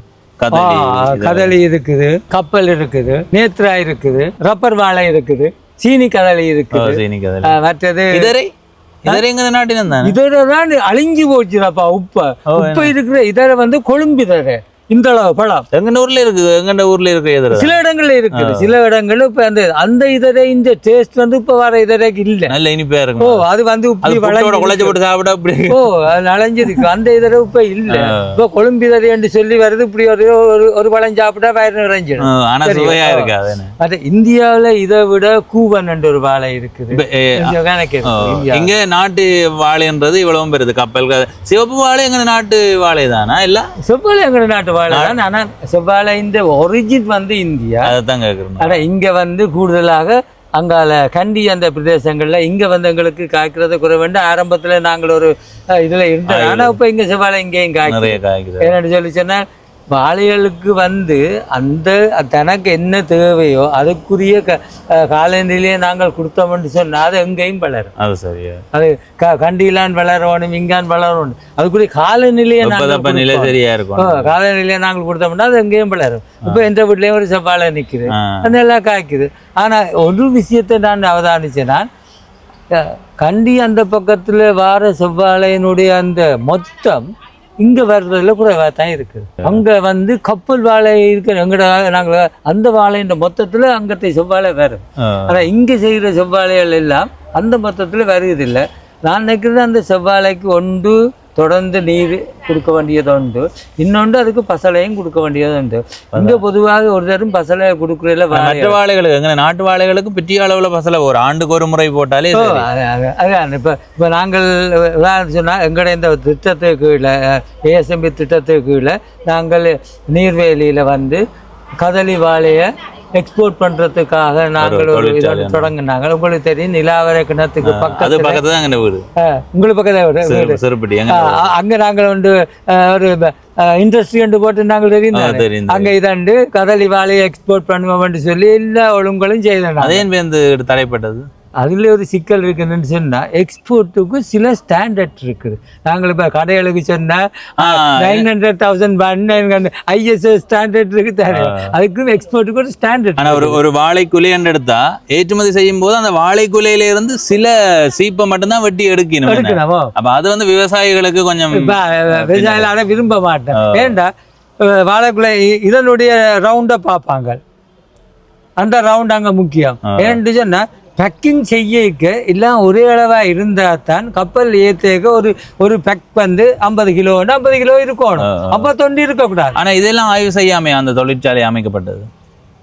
கதலி இருக்குது, கப்பல் இருக்குது, நேத்ரா இருக்குது, ரப்பர் வாழை இருக்குது, சீனி கதலி இருக்குது. மற்றது இதர அழிஞ்சு போச்சுப்பா. உப்ப இருக்கிற இதர வந்து கொழும்பு இதர. இந்த அளவு பழம் எங்க ஊர்ல இருக்குது, எங்க ஊர்ல இருக்கு. சில இடங்கள்ல இருக்குது, சில இடங்கள்ல இப்ப அந்த இதர இந்த டேஸ்ட் வந்து இப்ப வர இதரைக்கு இல்ல, நல்ல இனிப்பா இருக்கு. அது வந்து குழஞ்சு போட்டு சாப்பிட அப்படி நனைஞ்சிருக்கு. அந்த இதர இப்ப இல்ல, இப்ப கொழும்பு இதரை என்று சொல்லி வருது. இப்படி ஒரு பழம் சாப்பிட்டா வயிறு நிறைஞ்சிடும். அது இந்தியாவில இதை விட கூவன் என்ற ஒரு வாழை இருக்குது. இங்க நாட்டு வாழைன்றது இவ்வளவு பெருது. கப்பல் சிவப்பு வாழை எங்க நாட்டு வாழை தானா? இல்ல சிவப்பு வாழை எங்க நாட்டு வாழை தான். ஆனா செவ்வாழை இந்த ஒரிஜின் வந்து இந்தியா. அதான் கேக்குறேன். ஆனா இங்க வந்து கூடுதலாக அங்கால கண்டி அந்த பிரதேசங்கள்ல இங்க வந்து எங்களுக்கு காய்க்கிறது குறைவேண்டு. ஆரம்பத்துல நாங்கள் ஒரு இதுல இருந்தோம். ஆனா இப்ப இங்க செவ்வாழை இங்கேயும் காய்க்குது. என்னன்னு சொல்லி சொன்னா வாழைகளுக்கு வந்து அந்த தனக்கு என்ன தேவையோ அதுக்குரிய காலநிலையை நாங்கள் கொடுத்தோம்னு சொன்னால் அது எங்கேயும் வளரும். அது சரியா, அது கண்டிலான் வளரணும், இங்கான் வளரணும். அதுக்குரிய காலநிலையை காலநிலையை நாங்கள் கொடுத்தோம்னா அது எங்கேயும் வளரும். இப்போ எந்த வீட்லேயும் ஒரு செவ்வாழை நிற்குது, அதெல்லாம் காய்க்குது. ஆனால் ஒரு விஷயத்தை நான் அவதானிச்சேன். நான் கண்டி அந்த பக்கத்தில் வார செவ்வாழையினுடைய அந்த மொத்தம் இங்க வர்றதுல குறைவா தான் இருக்குது. அங்க வந்து கப்பல் வாழை இருக்கு. எங்கட நாங்கள் அந்த வாழைன்ற மொத்தத்துல அங்கத்தை செவ்வாழை வரும். ஆனா இங்க செய்யற செவ்வாழைகள் எல்லாம் அந்த மொத்தத்துல வருவதில்லை. நான் நினைக்கிறது அந்த செவ்வாழைக்கு ஒன்று தொடர்ந்து நீர் கொடுக்க வேண்டியது உண்டு. இன்னொன்று அதுக்கு பசலையும் கொடுக்க வேண்டியது உண்டு. இங்கே பொதுவாக ஒரு தரம் பசலை கொடுக்குறதுல மற்ற வாழைகளுக்கு எங்க நாட்டு வாழைகளுக்கு பெரிய அளவுல பசலை ஒரு ஆண்டுக்கு ஒரு முறை போட்டாலே அதான் இப்போ நாங்கள் சொன்னால் எங்களுடைய இந்த திட்டத்துக்கு கீழே ஏஎஸ்எம்பி திட்டத்துக்கு கீழே நாங்கள் நீர்வேலியில் வந்து கதலி வாழையை எக்ஸ்போர்ட் பண்றதுக்காக நாங்கள் ஒரு தொடங்கினாங்க. உங்களுக்கு தெரியும் நிலாவரை கிணத்துக்கு பக்கத்துல தான் வீடு, உங்களுக்கு பக்கத்துல அங்க நாங்கள் வந்து ஒரு இண்டஸ்ட்ரி என்று போட்டு நாங்கள் தெரியும் அங்க இதாண்டு கதலி வாழையை எக்ஸ்போர்ட் பண்ணுவோம்னு சொல்லி எல்லா ஒழுங்குகளும் செய்தோம். அதே தடைப்பட்டது. அதுல ஒரு சிக்கல் இருக்குன்னு சொன்னா எக்ஸ்போர்ட்டுக்கு சில ஸ்டாண்டர்ட் இருக்குது. நாங்கள் இப்ப கடைகளுக்கு சொன்னா 900,000 ISO ஸ்டாண்டர்ட் இருக்கு. அதுக்கும் எக்ஸ்போர்ட்டுக்கு ஒரு ஸ்டாண்டர்ட். ஆனா ஒரு வாழைக்குலை எடுத்தா ஏற்றுமதி செய்யும் போது அந்த வாழைக்குலையில இருந்து சில சீப்பை மட்டும்தான் வெட்டி எடுக்கணும். அப்ப அது வந்து விவசாயிகளுக்கு கொஞ்சம் விவசாயிகளால விரும்ப மாட்டேன். ஏண்டா வாழைக்குலை இதனுடைய ரவுண்டை பார்ப்பாங்க, அந்த ரவுண்ட் அங்க முக்கியம். ஏன்னு சொன்னா பேக்கிங் செய்யக்க எல்லாம் ஒரே அளவாக இருந்தால் தான் கப்பல் ஏற்றிக்க ஒரு பேக் வந்து 50 கிலோன்னா 50 கிலோ இருக்கணும், 50 இருக்கக்கூடாது. ஆனால் இதெல்லாம் ஆய்வு செய்யாமல் அந்த தொழிற்சாலை அமைக்கப்பட்டது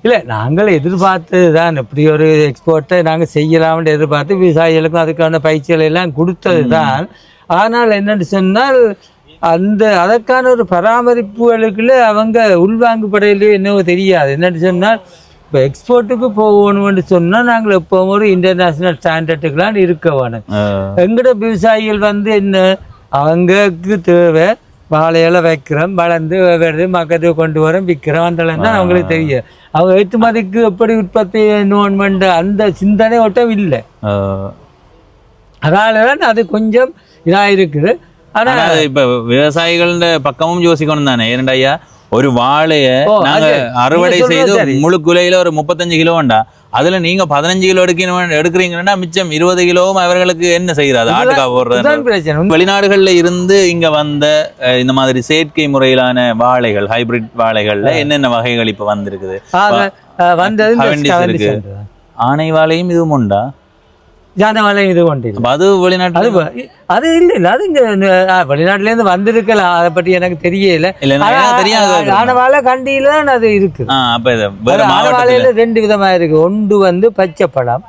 இல்லை. நாங்கள் எதிர்பார்த்து தான் இப்படி ஒரு எக்ஸ்போர்ட்டை நாங்கள் செய்யலாம்னு எதிர்பார்த்து விவசாயிகளுக்கும் அதுக்கான பயிற்சிகளை எல்லாம் கொடுத்தது தான். ஆனால் என்னென்னு சொன்னால் அதற்கான ஒரு பராமரிப்புகளுக்குள்ள அவங்க உள்வாங்குப்படையிலேயே என்னவோ தெரியாது. என்னென்னு சொன்னால் இப்போ எக்ஸ்போர்ட்டுக்கு போகணும்னு சொன்னால் நாங்கள் எப்போவும் ஒரு இன்டர்நேஷ்னல் ஸ்டாண்டர்டுக்கெலாம் இருக்க வேணும். எங்கட விவசாயிகள் வந்து என்ன அவங்களுக்கு தேவை வாழையில வைக்கிறோம், வளர்ந்து வருது, மக்களுக்கு கொண்டு வரோம், விற்கிறோம், அந்தளம் தான் அவங்களுக்கு தெரியும். அவங்க ஏற்றுமதிக்கு எப்படி உற்பத்தி நோன்மெண்ட் அந்த சிந்தனை ஓட்டம் இல்லை. அதனால தான் அது கொஞ்சம் இதாக இருக்குது. ஆனால் இப்போ விவசாயிகள் பக்கமும் யோசிக்கணும் தானே. ஏன்டா ஒரு வாழைய நாங்க அறுவடை செய்து முழு குலையில ஒரு 35 கிலோண்டா, அதுல நீங்க 15 கிலோ எடுக்கிறீங்கன்னா மிச்சம் 20 கிலோவும் அவர்களுக்கு என்ன செய்யறாது? ஆட்டுக்கா போடுறது. வெளிநாடுகள்ல இருந்து இங்க வந்த இந்த மாதிரி செயற்கை முறையிலான வாழைகள், ஹைபிரிட் வாழைகள்ல என்னென்ன வகைகள் இப்ப வந்திருக்குது? இருக்கு, ஆனை வாழையும் இதுவும் உண்டா? ஜானவாலையும் இது கொண்டு அது வெளிநாட்டு அது இல்லை. அது இங்க வெளிநாட்டுல இருந்து வந்திருக்கலாம், அதை பற்றி எனக்கு தெரியல. ஆனவாழை கண்டியில அது இருக்கு. ஆனவாழையில 2 விதமா இருக்கு. ஒன்று வந்து பச்சை பழம்,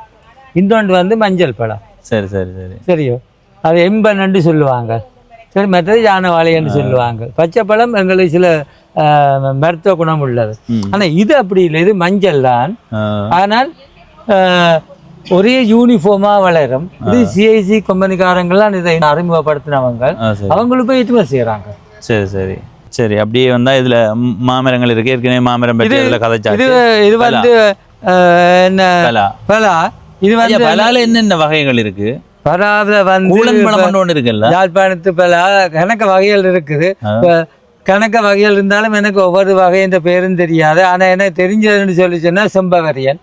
இன்னொன்று வந்து மஞ்சள் பழம். சரி சரி சரி சரியோ, அது எம்பன்னு சொல்லுவாங்க. சரி, மற்றது ஜானவாழை என்று சொல்லுவாங்க. பச்சை பழம் எங்களுக்கு சில மருத்துவ குணம் உள்ளது. ஆனா இது அப்படி இல்லை, இது மஞ்சள் தான். ஆனால் ஒரே யூனிஃபார்மா வளரும். இது சிஐசி கம்பெனிக்காரங்களாம் இதை அறிமுகப்படுத்தினவங்க, அவங்களுக்கு ஏற்றுமதி செய்யறாங்க. சரி சரி சரி. அப்படியே வந்தா இதுல மாமரங்கள் இருக்கு. ஏற்கனவே மாமரம் பற்றி இதுல கதைச்சாச்சு. இது வந்து என்ன பலா? இது வந்து பலால என்னென்ன வகைகள் இருக்கு? பலாவில் வந்து கூழன் பழம் ஒன்று இருக்குல்ல, யாழ்ப்பாணத்து பலா கணக்க வகைகள் இருக்குது. கணக்க வகைகள் இருந்தாலும் எனக்கு ஒவ்வொரு வகையின் பேரும் தெரியாது. ஆனா எனக்கு தெரிஞ்சதுன்னு சொல்லி சொன்னா செம்பவரியன்.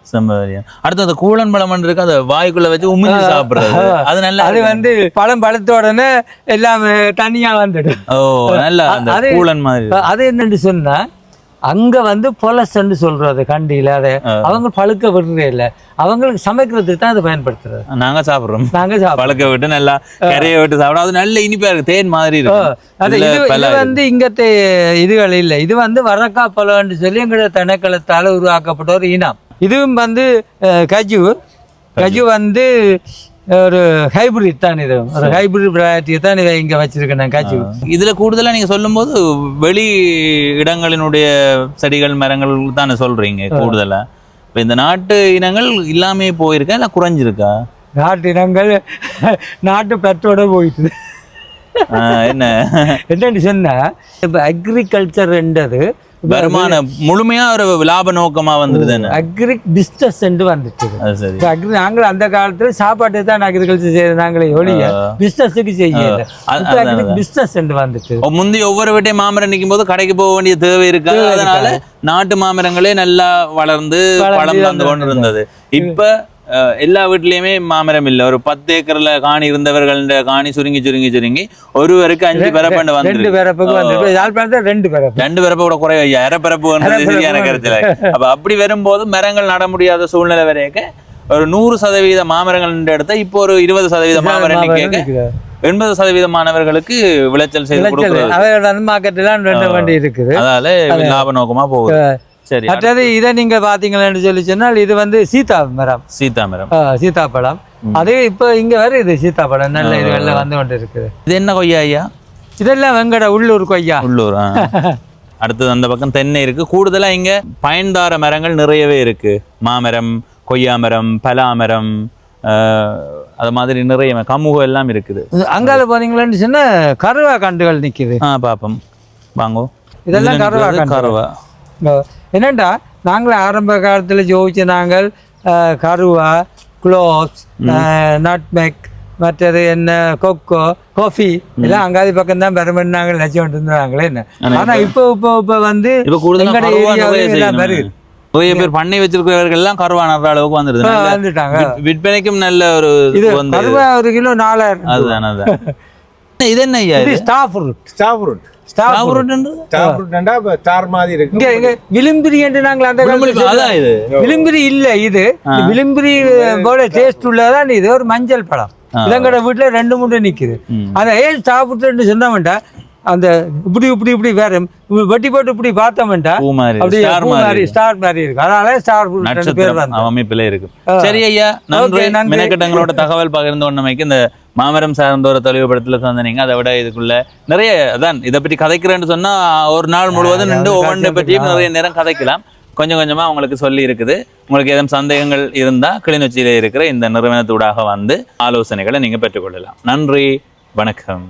அடுத்து அந்த கூழன் பழம் இருக்கு, அதை வாய்க்குள்ள வச்சு உமிழ்ந்து சாப்பிடுறது. அது நல்லா, அது வந்து பழம் பழுத்த உடனே எல்லாம் தனியா வந்துடும். ஓ, நல்லா அந்த கூழன் மாதிரி. அது என்னன்னு சொன்னா அங்க வந்து பொலசன்னு சொல்றது கண்டியில, அதை அவங்க பழுக்க விடுறே இல்லை, அவங்களுக்கு சமைக்கிறதுக்கு தான் அதை பயன்படுத்துறது. நாங்க சாப்பிடுறோம், பழுக்க விட்டு நல்லா கரையை விட்டு சாப்பிடும். அது நல்ல இனிப்பா இருக்கு, தேன் மாதிரி இருக்கும். அது இது வந்து இங்கത്തെ இதுகள் இல்லை. இது வந்து வரக்கா பழம்னு சொல்லி எங்களோட திணைக்களத்தால உருவாக்கப்பட்ட ஒரு இனம். இதுவும் வந்து கஜு வந்து ஒரு ஹைபிரிட் தான். இது ஒரு ஹைபிரிட் வெரைட்டியை தான் இதை இங்கே வச்சிருக்கேன் காட்சி. இதில் கூடுதலாக நீங்கள் சொல்லும்போது வெளி இடங்களினுடைய செடிகள் மரங்கள் தானே சொல்கிறீங்க கூடுதலாக. இப்போ இந்த நாட்டு இனங்கள் இல்லாமே போயிருக்கா இல்லை குறைஞ்சிருக்கா? நாட்டு இனங்கள் நாட்டு பெற்றோட போயிட்டு என்னன்னு சொன்னா இப்போ அக்ரிகல்ச்சர்ன்றது வருமானம் முழுமையா ஒரு லாப நோக்கமா வந்துருது. அக்ரிக் பிஸ்னஸ் வந்துட்டு நாங்கள் அந்த காலத்துல சாப்பாட்டு தான் அக்ரிகல்ச்சர் செய்யறது, நாங்களே ஒழிய பிஸ்னஸுக்கு செய்யல. பிஸ்னஸ் வந்துட்டு முந்தி ஒவ்வொரு வீட்டையும் மாமரம் நிற்கும் போது கடைக்கு போக வேண்டிய தேவை இருக்கு. அதனால நாட்டு மாமரங்களே நல்லா வளர்ந்து பழம் தந்து கொண்டு இருந்தது. இப்ப எல்லா வீட்லயுமே மாமரம் இல்லை. ஒரு 10 ஏக்கர்ல காணி இருந்தவர்கள் காணி சுருங்கி ஒருவருக்கு 5 பிறப்பு வந்து 2 பிறப்பு கூட குறைய 1/2 பிறப்பு சரியான கருத்துல. அப்ப அப்படி வரும்போது மரங்கள் நட முடியாத சூழ்நிலை வரைக்கும் ஒரு 100% மாமரங்கள் எடுத்தா இப்போ ஒரு 20% மாமரம் 80% மாணவர்களுக்கு விளைச்சல் செய்து கொடுக்கிறது. அவையோட வந்து மார்க்கெட்லாம் ரெண்டு வண்டி இருக்குது, அதால லாப நோக்கமா போகுது. சரி, மற்றது இதை நீங்க பாத்தீங்கன்னு சொல்லி சொன்னால் இது வந்து சீதாமரம், சீதாப்பழம். அது இப்போ இங்க வருது சீதாப்பழம், நல்ல இதுகள்ல வந்து கொண்டு இருக்குது. இது என்ன கொய்யா ஐயா? இதெல்லாம் வெங்கட உள்ளூர் கொய்யா. உள்ளூர். அடுத்தது அந்த பக்கம் தென்னை இருக்கு. கூடுதலா இங்க பயன்தார மரங்கள் நிறையவே இருக்கு. மாமரம், கொய்யா மரம், பலாமரம், அது மாதிரி நிறைய கமுகம் எல்லாம் இருக்குது. அங்கால போனீங்களான்னு சொன்னா கருவா கண்டுகள் நிக்குது. பாப்போம் வாங்கோ. இதெல்லாம் கருவா. என்னண்டா நாங்கள் ஆரம்ப காலத்துல ஜோதிச்ச நாங்கள் கருவா, குளோப்ஸ், நட்மெக், மற்றது என்ன கொக்கோ, காஃபி எல்லாம் அங்காதி பக்கம் தான் பெருமன் நாங்கள் நினைச்சு இருந்தாங்களே என்ன. ஆனா இப்போ வந்து எங்கட ஏரியாவே எல்லாம் வருது. நிறைய பேர் பண்ணை வச்சிருக்கிறவர்கள் எல்லாம் கருவா நடுற அளவுக்கு வந்துட்டாங்க. விற்பனைக்கும் நல்ல ஒரு கருவா 1 கிலோ 4000. அதுதான். இது என்ன ஐயா? Star fruit. விளிம்பிரி என்று நாங்கள் அந்த விளிம்பிரி இல்ல, இது விளிம்பிரி போல டேஸ்ட் உள்ளதான். இது ஒரு மஞ்சள் பழம். இளங்கட வீட்டுல 2-3 நிக்குது. அதை ஏன் சாப்பிட்டு சொன்னவன்டா அந்த இப்படி வேற வெட்டி போட்டு இப்படி பார்த்தோம்டா ஸ்டார் மாதிரி இருக்கு. அதனால ஸ்டார் அமைப்புல இருக்கு. சரி ஐயா, நன்றி. மெனக்கட்டங்களோட தகவல் பகிர்ந்து ஒண்ணமைக்கு இந்த மாமரம் சார்ந்த ஒரு தொலைவுபடத்துல சொன்னீங்க. அதை விட இதுக்குள்ள நிறைய அதான் இதை பற்றி கதைக்கிறேன்னு சொன்னா ஒரு நாள் முழுவதும் நின்று ஒவ்வொன்றை பற்றியும் நிறைய நேரம் கதைக்கலாம். கொஞ்சம் கொஞ்சமா உங்களுக்கு சொல்லி இருக்குது. உங்களுக்கு ஏதும் சந்தேகங்கள் இருந்தா கிளிநொச்சியில இருக்கிற இந்த நிறுவனத்தூடாக வந்து ஆலோசனைகளை நீங்க பெற்றுக்கொள்ளலாம். நன்றி, வணக்கம்.